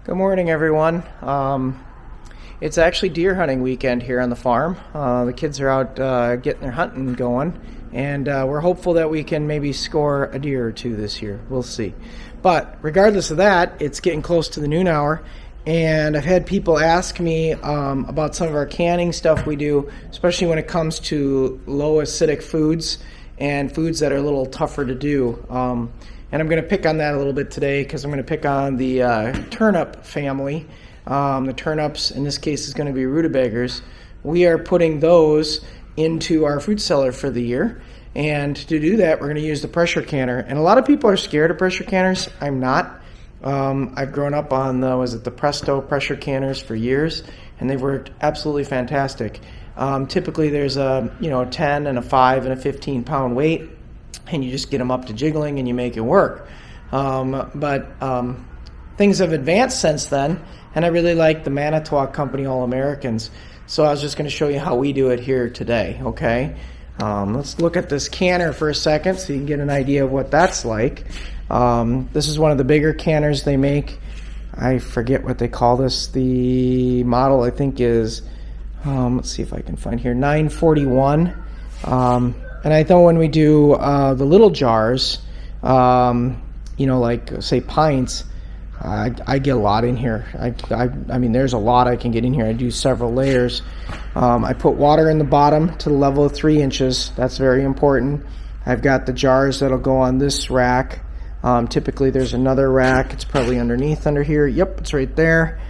Good morning, everyone. It's actually deer hunting weekend here on the farm. The kids are out getting their hunting going, and we're hopeful that we can maybe score a deer or two this year. We'll see. But regardless of that, it's getting close to the noon hour, and I've had people ask me about some of our canning stuff we do, especially when it comes to low acidic foods and foods that are a little tougher to do. And I'm going to pick on that a little bit today because I'm going to pick on the turnip family. The turnips, in this case, is going to be rutabagas. We are putting those into our fruit cellar for the year. And to do that, we're going to use the pressure canner. And a lot of people are scared of pressure canners. I'm not. I've grown up on the Presto pressure canners for years, and they've worked absolutely fantastic. Typically, there's a 10 and a 5 and a 15 pound weight, and you just get them up to jiggling and you make it work. But things have advanced since then, and I really like the Manitowoc Company All-Americans. So I was just going to show you how we do it here today, okay? Let's look at this canner for a second so you can get an idea of what that's like. This is one of the bigger canners they make. I forget what they call this. The model, I think, is, let's see if I can find here, 941. And I know when we do the little jars, like say pints, I get a lot in here. I mean, there's a lot I can get in here. I do several layers. I put water in the bottom to the level of 3 inches. That's very important. I've got the jars that'll go on this rack. Typically there's another rack. It's probably underneath under here. Yep, it's right there.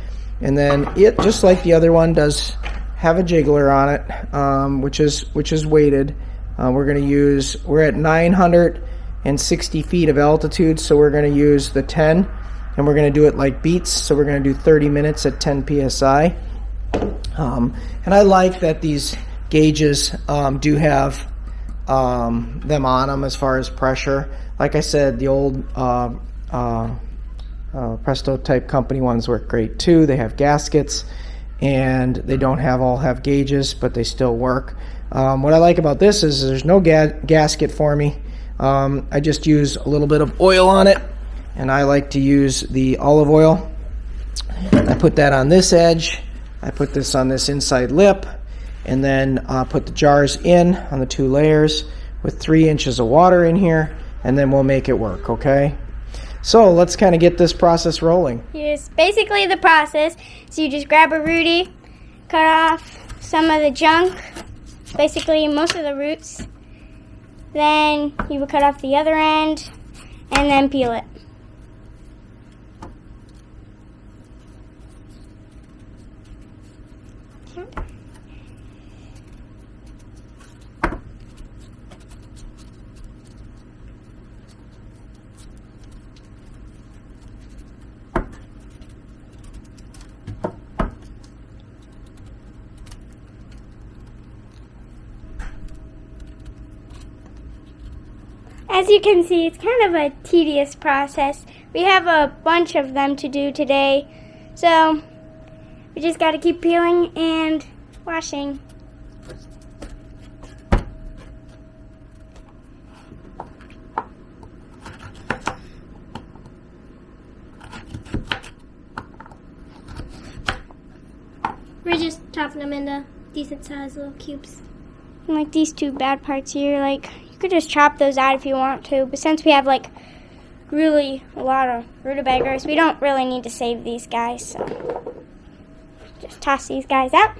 And then it, just like the other one, does have a jiggler on it, which is weighted. We're at 960 feet of altitude, so we're going to use the 10, and we're going to do it like beets, so we're going to do 30 minutes at 10 psi. And I like that these gauges do have them on them as far as pressure. Like I said, the old Presto type company ones work great too. They have gaskets, and they don't all have gauges, but they still work. What I like about this is there's no gasket for me. I just use a little bit of oil on it, and I like to use the olive oil. I put that on this edge. I put this on this inside lip, and then put the jars in on the 2 layers with 3 inches of water in here, and then we'll make it work, okay? So let's kind of get this process rolling. Here's basically the process. So you just grab a Rudy, cut off some of the junk, basically most of the roots. Then you would cut off the other end and then peel it. As you can see, it's kind of a tedious process. We have a bunch of them to do today, so we just got to keep peeling and washing. We're just chopping them into decent sized little cubes. And like these 2 bad parts here, you could just chop those out if you want to, but since we have really a lot of rutabagas, we don't really need to save these guys, so just toss these guys out.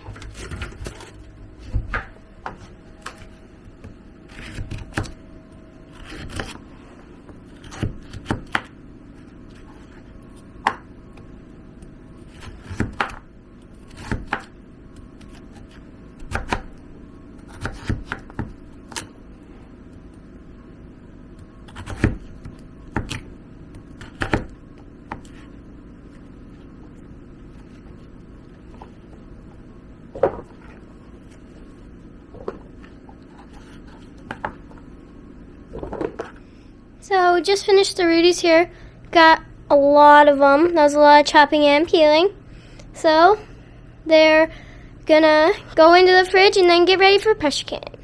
So we just finished the Rudies here. Got a lot of them. That was a lot of chopping and peeling. So they're gonna go into the fridge and then get ready for pressure canning.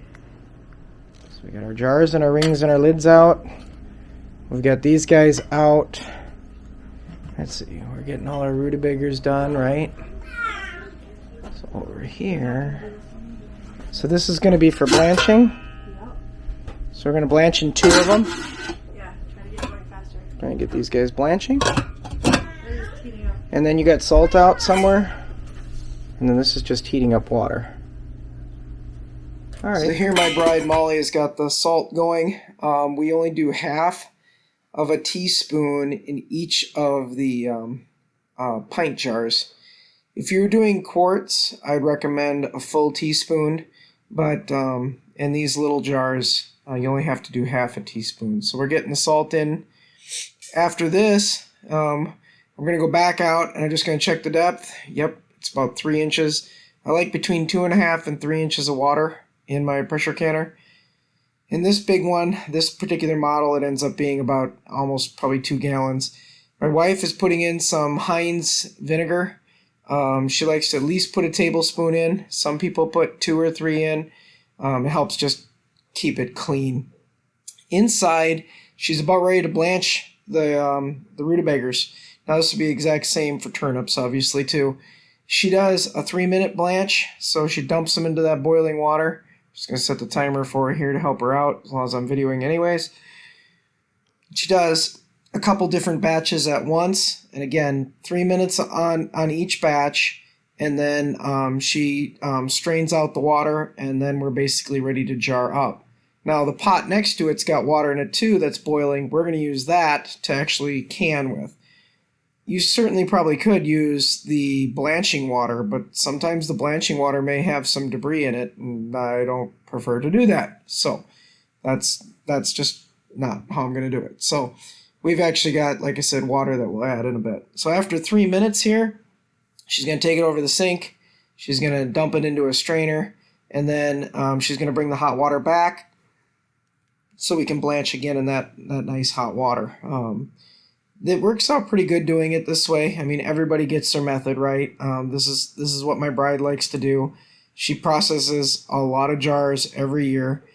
So we got our jars and our rings and our lids out. We've got these guys out. Let's see, we're getting all our rutabagas done, right? So over here. So this is going to be for blanching. So we're going to blanch in 2 of them. Yeah, try to get it going faster. Trying to get these guys blanching. And then you got salt out somewhere. And then this is just heating up water. All right. So here my bride Molly has got the salt going. We only do half of a teaspoon in each of the pint jars. If you're doing quarts, I'd recommend a full teaspoon. But in these little jars, you only have to do half a teaspoon. So we're getting the salt in. After this, we're going to go back out and I'm just going to check the depth. Yep, it's about 3 inches. I like between 2.5 and 3 inches of water in my pressure canner. In this big one, this particular model, it ends up being about almost probably 2 gallons. My wife is putting in some Heinz vinegar. She likes to at least put a tablespoon in. Some people put 2 or 3 in. It helps just keep it clean. Inside, she's about ready to blanch the rutabagas. Now this would be the exact same for turnips, obviously, too. She does a 3-minute blanch, so she dumps them into that boiling water. Just going to set the timer for her here to help her out, as long as I'm videoing anyways. She does a couple different batches at once, and again, 3 minutes on each batch, and then she strains out the water, and then we're basically ready to jar up. Now the pot next to it's got water in it too that's boiling. We're going to use that to actually can with. You certainly probably could use the blanching water, but sometimes the blanching water may have some debris in it, and I don't prefer to do that. So that's just not how I'm going to do it. So we've actually got, like I said, water that we'll add in a bit. So after 3 minutes here, she's going to take it over the sink. She's going to dump it into a strainer, and then she's going to bring the hot water back so we can blanch again in that nice hot water. It works out pretty good doing it this way. I mean, everybody gets their method right. This is what my bride likes to do. She processes a lot of jars every year.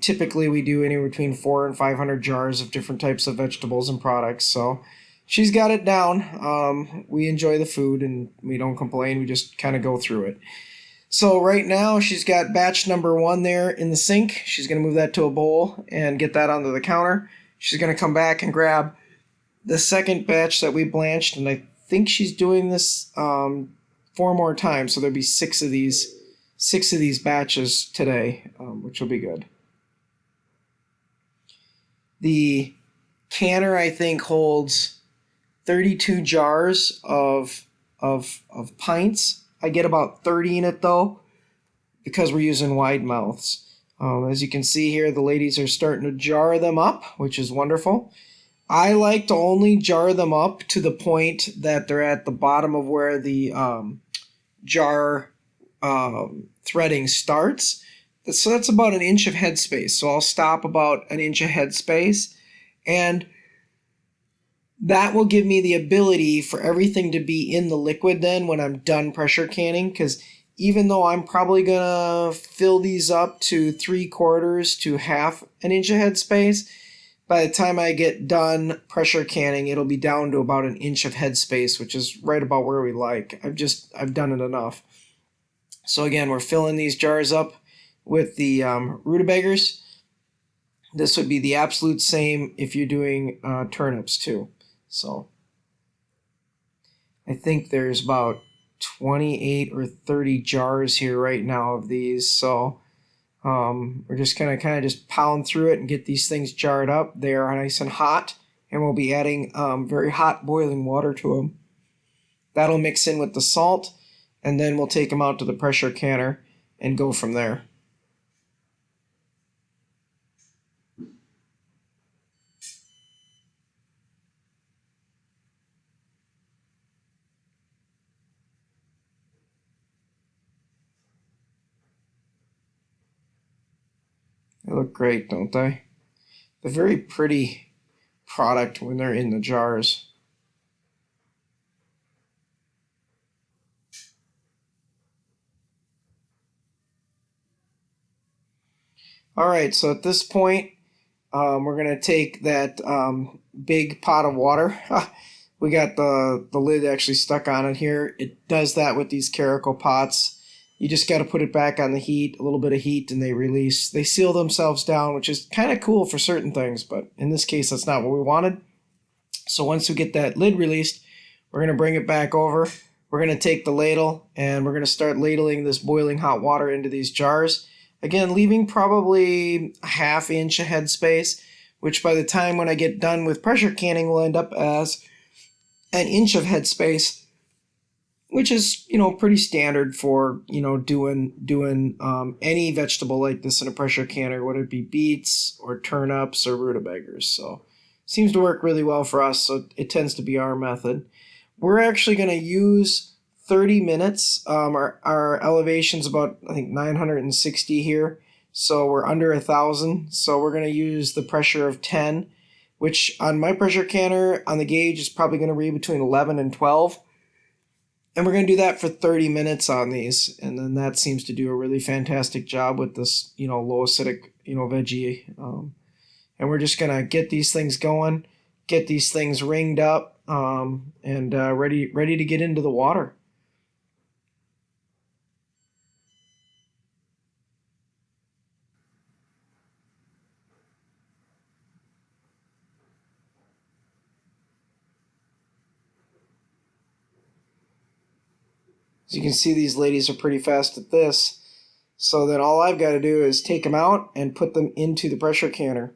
Typically, we do anywhere between 400 and 500 jars of different types of vegetables and products. So she's got it down. We enjoy the food and we don't complain. We just kind of go through it. So right now, she's got batch number 1 there in the sink. She's going to move that to a bowl and get that onto the counter. She's going to come back and grab the second batch that we blanched, and I think she's doing this 4 more times, so there'll be 6 of these batches today, which will be good. The canner, I think, holds 32 jars of pints. I get about 30 in it though, because we're using wide mouths. As you can see here, the ladies are starting to jar them up, which is wonderful. I like to only jar them up to the point that they're at the bottom of where the jar threading starts. So that's about 1 inch of headspace. So I'll stop about 1 inch of headspace, and that will give me the ability for everything to be in the liquid then when I'm done pressure canning, because even though I'm probably going to fill these up to 3/4 to 1/2 inch of headspace, by the time I get done pressure canning, it'll be down to about 1 inch of headspace, which is right about where we like. I've done it enough. So again, we're filling these jars up with the rutabagas. This would be the absolute same if you're doing turnips too. So I think there's about 28 or 30 jars here right now of these. So we're just gonna kind of just pound through it and get these things jarred up. They are nice and hot, and we'll be adding very hot boiling water to them. That'll mix in with the salt, and then we'll take them out to the pressure canner and go from there. They look great, don't they? They're very pretty product when they're in the jars. All right, so at this point, we're going to take that big pot of water. we got the lid actually stuck on it here. It does that with these caracal pots. You just got to put it back on the heat, a little bit of heat, and they release. They seal themselves down, which is kind of cool for certain things, but in this case, that's not what we wanted. So once we get that lid released, we're going to bring it back over. We're going to take the ladle, and we're going to start ladling this boiling hot water into these jars. Again, leaving probably a ½ inch of headspace, which by the time when I get done with pressure canning will end up as an inch of headspace, which is, pretty standard for, doing any vegetable like this in a pressure canner, whether it be beets or turnips or rutabagas. So seems to work really well for us, so it tends to be our method. We're actually going to use 30 minutes. Our elevation's about, I think, 960 here, so we're under 1,000. So we're going to use the pressure of 10, which on my pressure canner on the gauge is probably going to read between 11 and 12. And we're going to do that for 30 minutes on these. And then that seems to do a really fantastic job with this, low acidic, veggie. And we're just going to get these things going, get these things ringed up, and ready to get into the water. As you can see, these ladies are pretty fast at this. So then all I've got to do is take them out and put them into the pressure canner.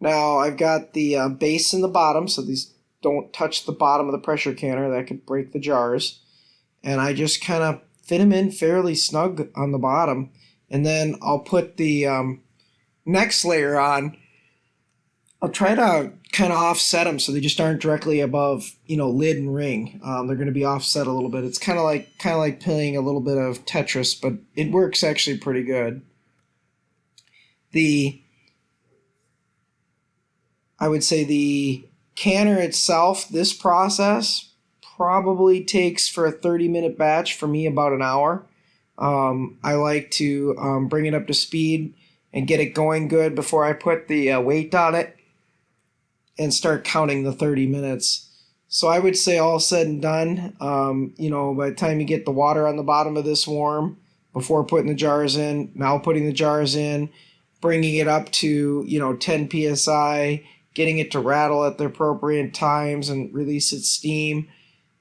Now I've got the base in the bottom, so these don't touch the bottom of the pressure canner. That could break the jars. And I just kind of fit them in fairly snug on the bottom. And then I'll put the next layer on. I'll try to kind of offset them so they just aren't directly above, lid and ring. They're going to be offset a little bit. It's kind of like playing a little bit of Tetris, but it works actually pretty good. I would say the canner itself, this process probably takes for a 30-minute batch for me about an hour. I like to bring it up to speed and get it going good before I put the weight on it and start counting the 30 minutes. So I would say all said and done, by the time you get the water on the bottom of this warm, before putting the jars in, now putting the jars in, bringing it up to, 10 PSI, getting it to rattle at the appropriate times and release its steam,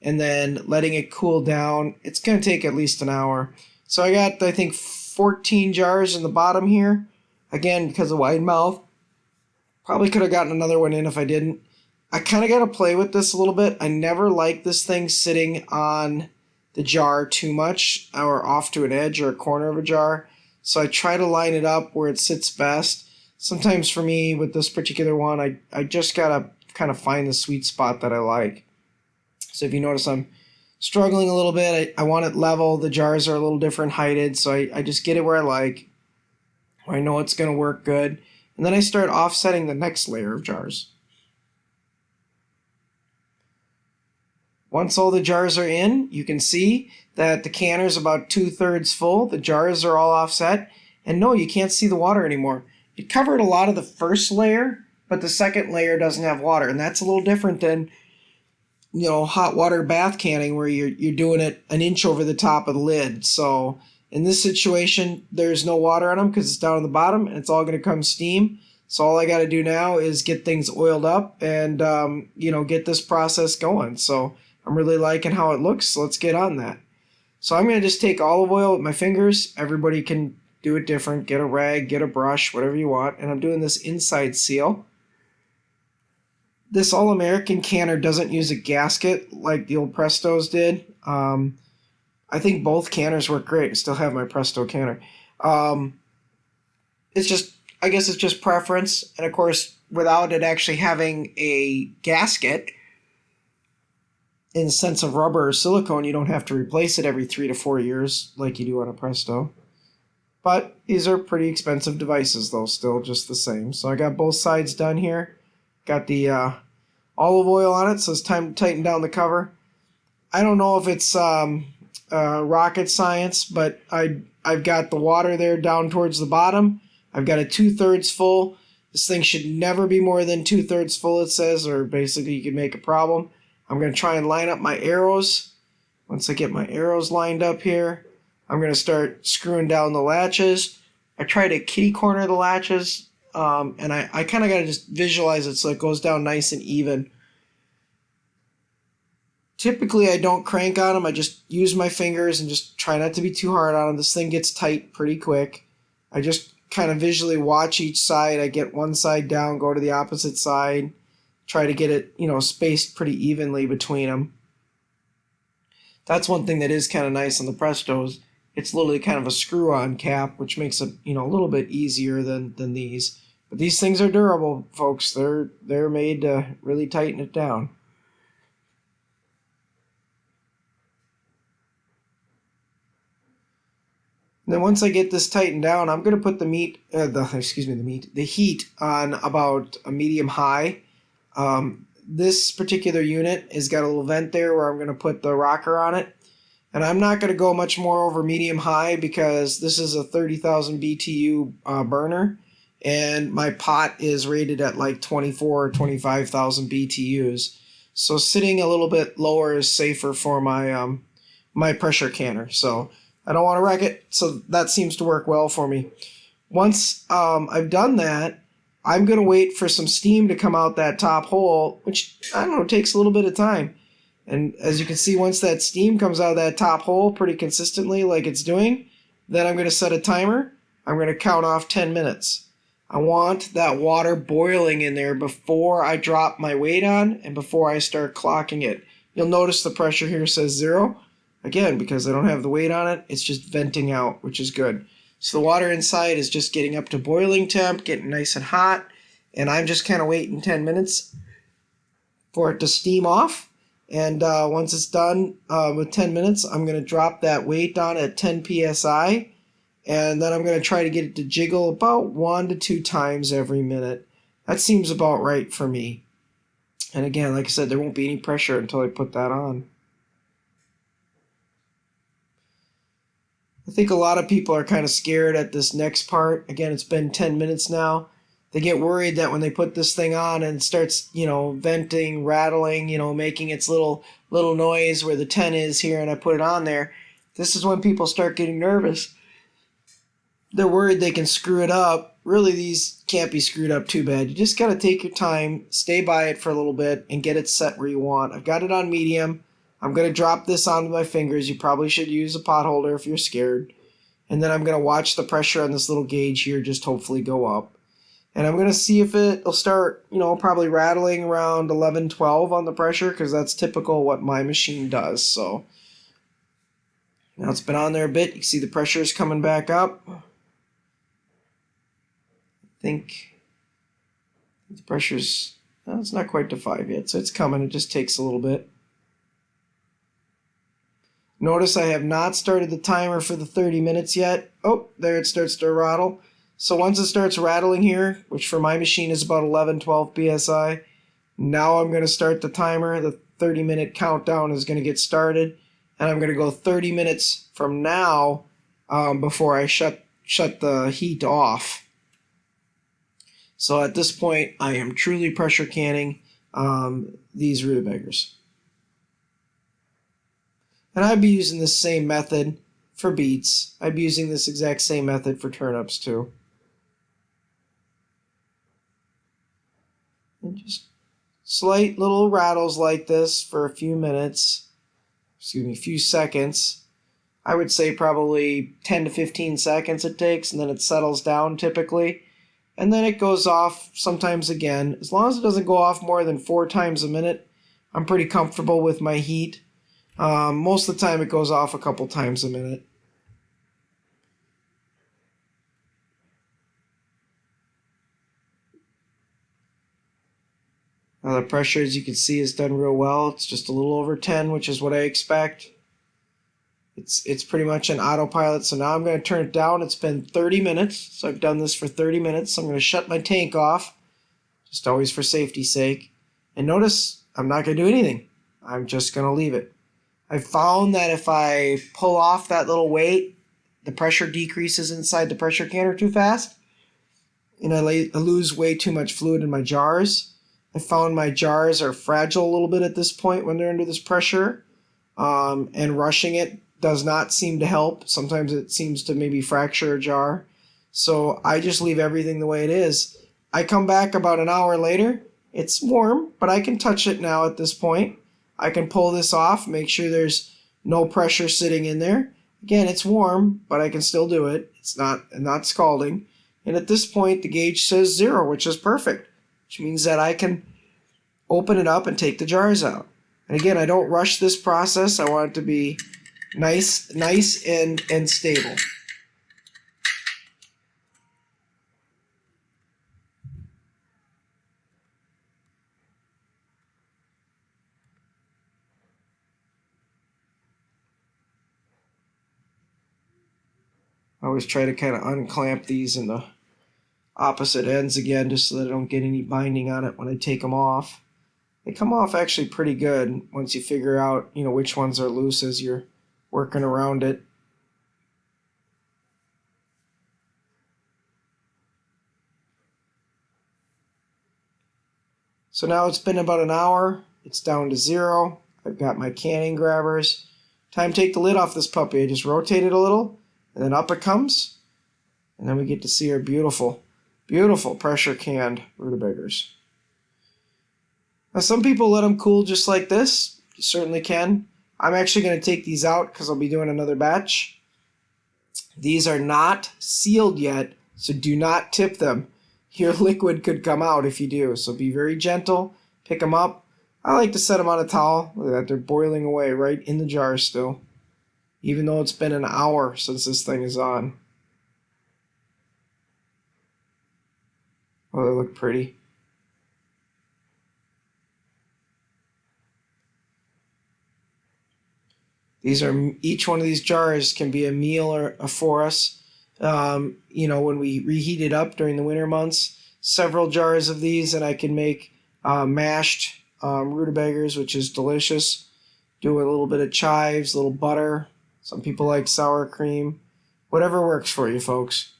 and then letting it cool down, it's going to take at least an hour. So I got, I think, 14 jars in the bottom here. Again, because of wide mouth. Probably could have gotten another one in if I didn't. I kind of got to play with this a little bit. I never like this thing sitting on the jar too much or off to an edge or a corner of a jar. So I try to line it up where it sits best. Sometimes for me with this particular one, I just got to kind of find the sweet spot that I like. So if you notice I'm struggling a little bit, I want it level. The jars are a little different heighted, so I just get it where I like. I know it's going to work good. And then I start offsetting the next layer of jars. Once all the jars are in, you can see that the canner is about 2/3 full. The jars are all offset. And no, you can't see the water anymore. It covered a lot of the first layer, but the second layer doesn't have water. And that's a little different than, hot water bath canning where you're doing it an inch over the top of the lid. So in this situation, there's no water on them because it's down at the bottom and it's all going to come steam. So all I got to do now is get things oiled up and, get this process going. So I'm really liking how it looks. So let's get on that. So I'm going to just take olive oil with my fingers. Everybody can do it different. Get a rag, get a brush, whatever you want. And I'm doing this inside seal. This All-American canner doesn't use a gasket like the old Prestos did. I think both canners work great. I still have my Presto canner. I guess it's just preference. And of course, without it actually having a gasket, in the sense of rubber or silicone, you don't have to replace it every 3 to 4 years like you do on a Presto. But these are pretty expensive devices, though, still just the same. So I got both sides done here. Got the olive oil on it, so it's time to tighten down the cover. I don't know if it's rocket science, but I've got the water there down towards the bottom. I've got it 2/3 full. This thing should never be more than 2/3 full, it says, or basically you could make a problem. I'm going to try and line up my arrows. Once I get my arrows lined up here, I'm going to start screwing down the latches. I try to kitty corner the latches, and I kind of got to just visualize it so it goes down nice and even. Typically, I don't crank on them. I just use my fingers and just try not to be too hard on them. This thing gets tight pretty quick. I just kind of visually watch each side. I get one side down, go to the opposite side, try to get it, spaced pretty evenly between them. That's one thing that is kind of nice on the Prestos. It's literally kind of a screw-on cap, which makes it, a little bit easier than these. But these things are durable, folks. They're made to really tighten it down. And then once I get this tightened down, I'm going to put the heat on about a medium high. This particular unit has got a little vent there where I'm going to put the rocker on it. And I'm not going to go much more over medium high because this is a 30,000 BTU burner. And my pot is rated at like 24 or 25,000 BTUs. So sitting a little bit lower is safer for my my pressure canner. So I don't want to wreck it, so that seems to work well for me. Once I've done that, I'm going to wait for some steam to come out that top hole, which, I don't know, takes a little bit of time. And as you can see, once that steam comes out of that top hole pretty consistently like it's doing, then I'm going to set a timer. I'm going to count off 10 minutes. I want that water boiling in there before I drop my weight on and before I start clocking it. You'll notice the pressure here says 0. Again, because I don't have the weight on it, it's just venting out, which is good. So the water inside is just getting up to boiling temp, getting nice and hot, and I'm just kind of waiting 10 minutes for it to steam off. And once it's done with 10 minutes, I'm going to drop that weight down at 10 psi, and then I'm going to try to get it to jiggle about 1 to 2 times every minute. That seems about right for me. And again, like I said, there won't be any pressure until I put that on. I think a lot of people are kind of scared at this next part. Again, it's been 10 minutes now. They get worried that when they put this thing on and it starts, venting, rattling, making its little noise where the 10 is here and I put it on there. This is when people start getting nervous. They're worried they can screw it up. Really, these can't be screwed up too bad. You just got to take your time, stay by it for a little bit, and get it set where you want. I've got it on medium. I'm going to drop this onto my fingers. You probably should use a pot holder if you're scared. And then I'm going to watch the pressure on this little gauge here just hopefully go up. And I'm going to see if it'll start, probably rattling around 11, 12 on the pressure because that's typical what my machine does. So now it's been on there a bit. You can see the pressure is coming back up. I think the pressure's, it's not quite to 5 yet, so it's coming. It just takes a little bit. Notice I have not started the timer for the 30 minutes yet. Oh, there it starts to rattle. So once it starts rattling here, which for my machine is about 11, 12 psi, now I'm going to start the timer. The 30-minute countdown is going to get started. And I'm going to go 30 minutes from now before I shut the heat off. So at this point, I am truly pressure canning these Rutabagas. And I'd be using this same method for beets. I'd be using this exact same method for turnips too. And just slight little rattles like this for a few minutes. A few seconds. I would say probably 10 to 15 seconds it takes, and then it settles down typically. And then it goes off sometimes again. As long as it doesn't go off more than 4 times a minute, I'm pretty comfortable with my heat. Most of the time it goes off a couple times a minute. Now the pressure, as you can see, is done real well. It's just a little over 10, which is what I expect. It's pretty much an autopilot. So now I'm going to turn it down. It's been 30 minutes, so I've done this for 30 minutes. So I'm going to shut my tank off, just always for safety's sake. And notice I'm not going to do anything. I'm just going to leave it. I found that if I pull off that little weight, the pressure decreases inside the pressure canner too fast, and I lose way too much fluid in my jars. I found my jars are fragile a little bit at this point when they're under this pressure, and rushing it does not seem to help. Sometimes it seems to maybe fracture a jar. So I just leave everything the way it is. I come back about an hour later. It's warm, but I can touch it now at this point. I can pull this off, make sure there's no pressure sitting in there. Again, it's warm, but I can still do it. It's not scalding. And at this point, the gauge says 0, which is perfect, which means that I can open it up and take the jars out. And again, I don't rush this process. I want it to be nice and stable. I always try to kind of unclamp these in the opposite ends again, just so that I don't get any binding on it when I take them off. They come off actually pretty good once you figure out, which ones are loose as you're working around it. So now it's been about an hour. It's down to 0. I've got my canning grabbers. Time to take the lid off this puppy. I just rotate it a little, and then up it comes. And then we get to see our beautiful, beautiful pressure canned rutabagas. Now some people let them cool just like this. You certainly can. I'm actually going to take these out because I'll be doing another batch. These are not sealed yet, so do not tip them. Your liquid could come out if you do, so be very gentle. Pick them up. I like to set them on a towel. Look at that, they're boiling away right in the jar still, even though it's been an hour since this thing is on. Oh, they look pretty. Each one of these jars can be a meal for us. When we reheat it up during the winter months, several jars of these, and I can make mashed rutabagas, which is delicious. Do a little bit of chives, a little butter. Some people like sour cream. Whatever works for you, folks.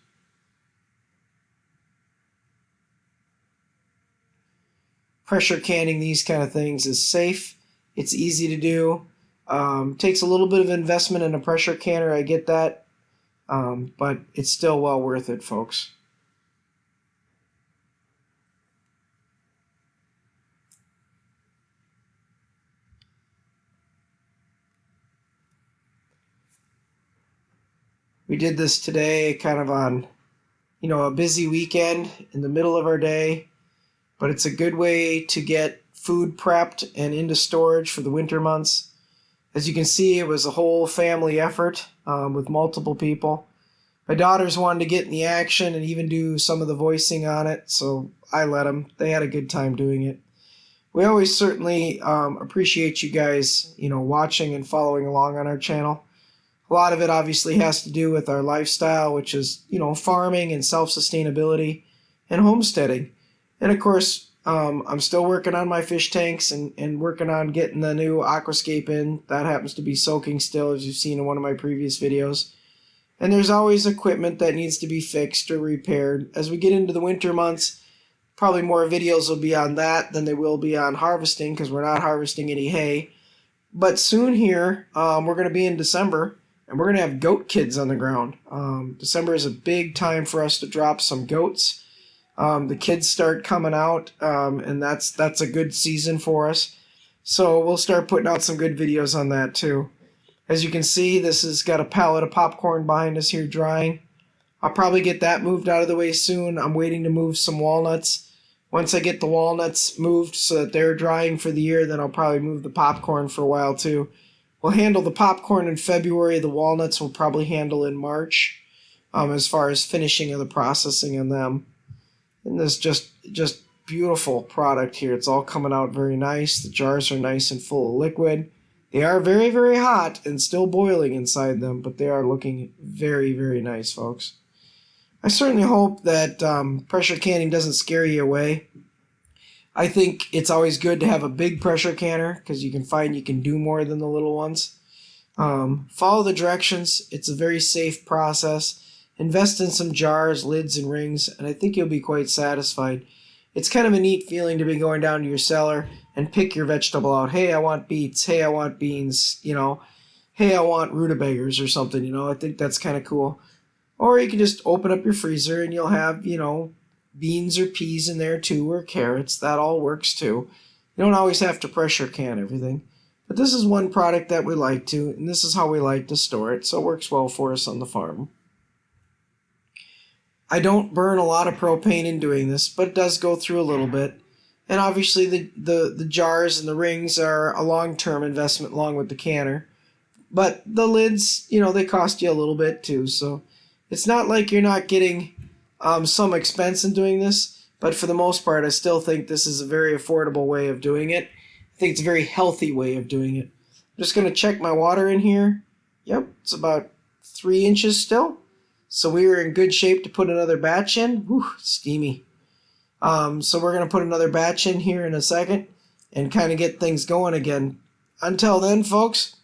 Pressure canning these kind of things is safe. It's easy to do. Takes a little bit of investment in a pressure canner, I get that, but it's still well worth it, folks. We did this today kind of on, a busy weekend in the middle of our day, but it's a good way to get food prepped and into storage for the winter months. As you can see, it was a whole family effort with multiple people. My daughters wanted to get in the action and even do some of the voicing on it, so I let them. They had a good time doing it. We always certainly appreciate you guys, watching and following along on our channel. A lot of it obviously has to do with our lifestyle, which is, farming and self-sustainability and homesteading. And of course, I'm still working on my fish tanks and working on getting the new aquascape in. That happens to be soaking still, as you've seen in one of my previous videos. And there's always equipment that needs to be fixed or repaired. As we get into the winter months, probably more videos will be on that than they will be on harvesting, because we're not harvesting any hay. But soon here, we're going to be in December, and we're going to have goat kids on the ground. December is a big time for us to drop some goats. The kids start coming out, and that's a good season for us. So we'll start putting out some good videos on that too. As you can see, this has got a pallet of popcorn behind us here drying. I'll probably get that moved out of the way soon. I'm waiting to move some walnuts. Once I get the walnuts moved so that they're drying for the year, then I'll probably move the popcorn for a while too. We'll handle the popcorn in February. The walnuts we'll probably handle in March, as far as finishing of the processing on them. And this just beautiful product here. It's all coming out very nice. The jars are nice and full of liquid. They are very, very hot and still boiling inside them, but they are looking very, very nice, folks. I certainly hope that pressure canning doesn't scare you away. I think it's always good to have a big pressure canner because you can find you can do more than the little ones. Follow the directions. It's a very safe process. Invest in some jars, lids, and rings, and I think you'll be quite satisfied. it's kind of a neat feeling to be going down to your cellar and pick your vegetable out. Hey, I want beets. Hey, I want beans. Hey, I want rutabagas or something. I think that's kind of cool. Or you can just open up your freezer and you'll have, beans or peas in there too, or carrots. That all works too. You don't always have to pressure can everything. But this is one product that we like to, and this is how we like to store it, so it works well for us on the farm. I don't burn a lot of propane in doing this, but it does go through a little bit. And obviously the jars and the rings are a long-term investment along with the canner. But the lids, they cost you a little bit too, so it's not like you're not getting some expense in doing this, but for the most part, I still think this is a very affordable way of doing it. I think it's a very healthy way of doing it. I'm just going to check my water in here. Yep, it's about 3 inches still. So we are in good shape to put another batch in. Whew, steamy. So we're going to put another batch in here in a second and kind of get things going again. Until then, folks,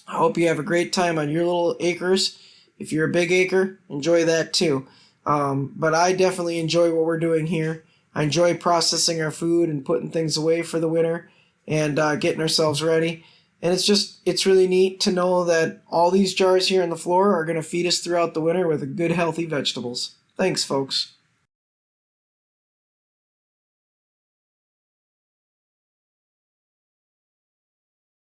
I hope you have a great time on your little acres. If you're a big acre, enjoy that too. But I definitely enjoy what we're doing here. I enjoy processing our food and putting things away for the winter and getting ourselves ready. And it's really neat to know that all these jars here on the floor are going to feed us throughout the winter with good, healthy vegetables. Thanks, folks.